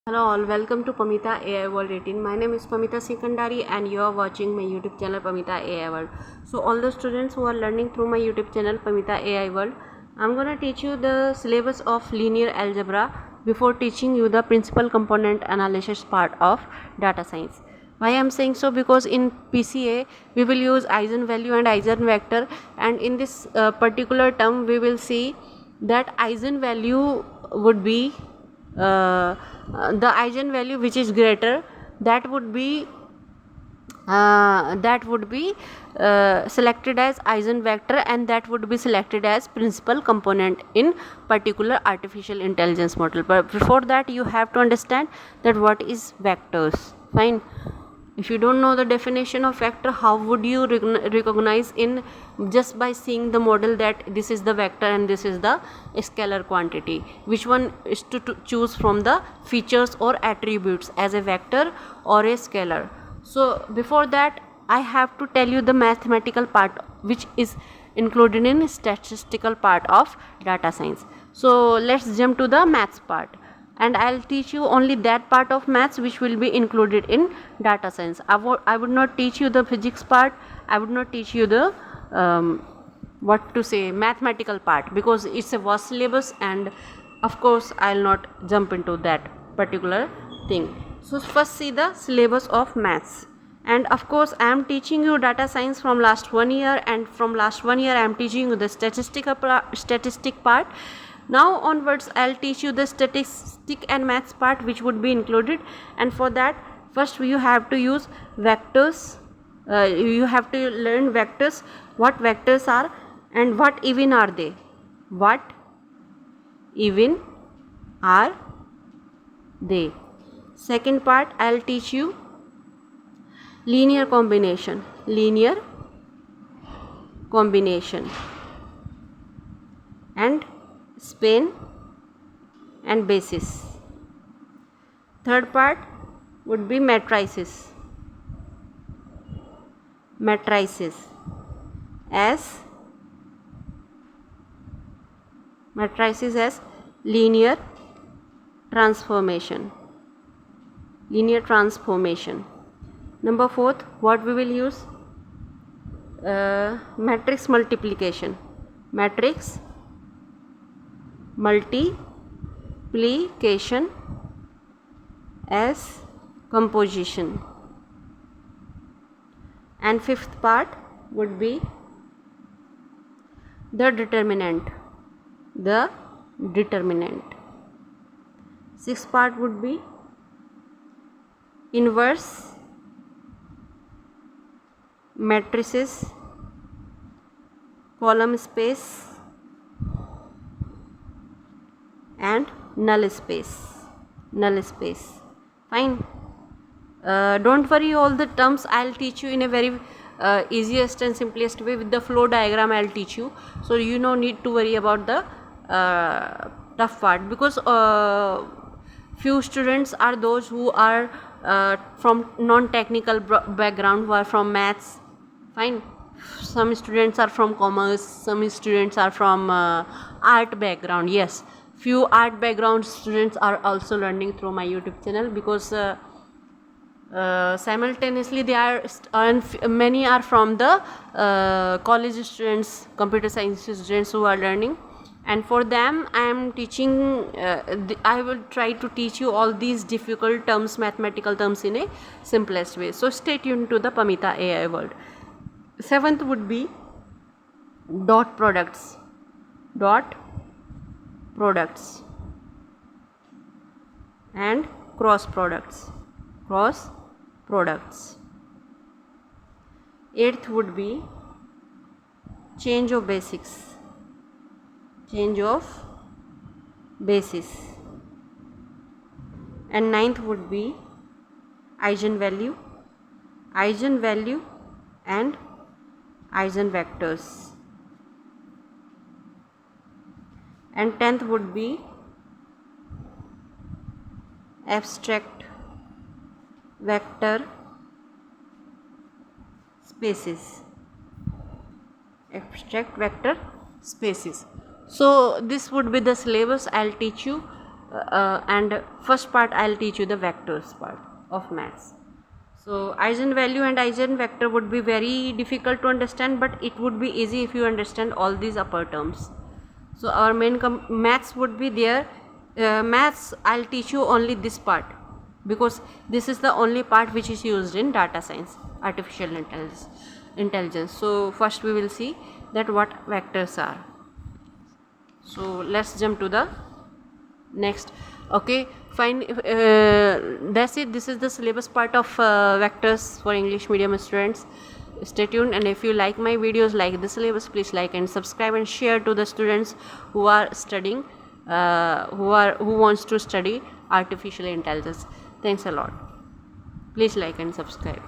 Hello all, welcome to Pamita AI World 18. My name is Pamita Sikandari and you are watching my YouTube channel Pamita AI World. So all the students who are learning through my YouTube channel Pamita AI World, I'm gonna teach you the syllabus of linear algebra before teaching you the principal component analysis part of data science. Why I'm saying so? Because in PCA we will use eigenvalue and eigenvector, and in this particular term we will see that eigenvalue would be the eigenvalue which is greater, that would be selected as eigenvector, and that would be selected as principal component in particular artificial intelligence model. But before that you have to understand that what is vectors. Fine. If you don't know the definition of vector, how would you recognize in just by seeing the model that this is the vector and this is the scalar quantity? Which one is to choose from the features or attributes, as a vector or a scalar? So before that I have to tell you the mathematical part which is included in statistical part of data science. So let's jump to the maths part, and I'll teach you only that part of maths which will be included in data science. I would not teach you the physics part. I would not teach you the mathematical part, because it's a vast syllabus, and of course I'll not jump into that particular thing. So first see the syllabus of maths. And of course I am teaching you data science from last 1 year, and from last 1 year I am teaching you the statistic part. Now onwards I'll teach you the statistic and maths part which would be included, and for that first you have to use vectors. You have to learn vectors, what vectors are and what even are they. What even are they? Second part I'll teach you linear combination and span and basis. Third part would be matrices as linear transformation. Number fourth, what we will use? Matrix multiplication as composition. And fifth part would be the determinant. Sixth part would be inverse matrices, column space and null space. Fine. Don't worry, all the terms I'll teach you in a very easiest and simplest way. With the flow diagram I'll teach you, so you no need to worry about the tough part, because few students are those who are from non-technical background, who are from maths. Fine. Some students are from commerce, some students are from art background. Yes, few art background students are also learning through my YouTube channel, because simultaneously they are many are from the college students, computer science students who are learning, and for them I am teaching. I will try to teach you all these difficult terms, mathematical terms, in a simplest way. So stay tuned to the Pamita AI World. Seventh would be dot products and cross products. Eighth would be change of basis. And ninth would be eigenvalue and eigenvectors. And 10th would be abstract vector spaces. So this would be the syllabus I'll teach you and first part I'll teach you the vectors part of maths. So eigenvalue and eigenvector would be very difficult to understand, but it would be easy if you understand all these upper terms. So our main maths would be there. Maths I'll teach you only this part, because this is the only part which is used in data science, artificial intelligence. So first we will see that what vectors are. So let's jump to the next. Okay, fine. That's it. This is the syllabus part of vectors for English medium students. Stay tuned, and if you like my videos, like the syllabus, please like and subscribe and share to the students who are studying, who wants to study artificial intelligence. Thanks a lot. Please like and subscribe.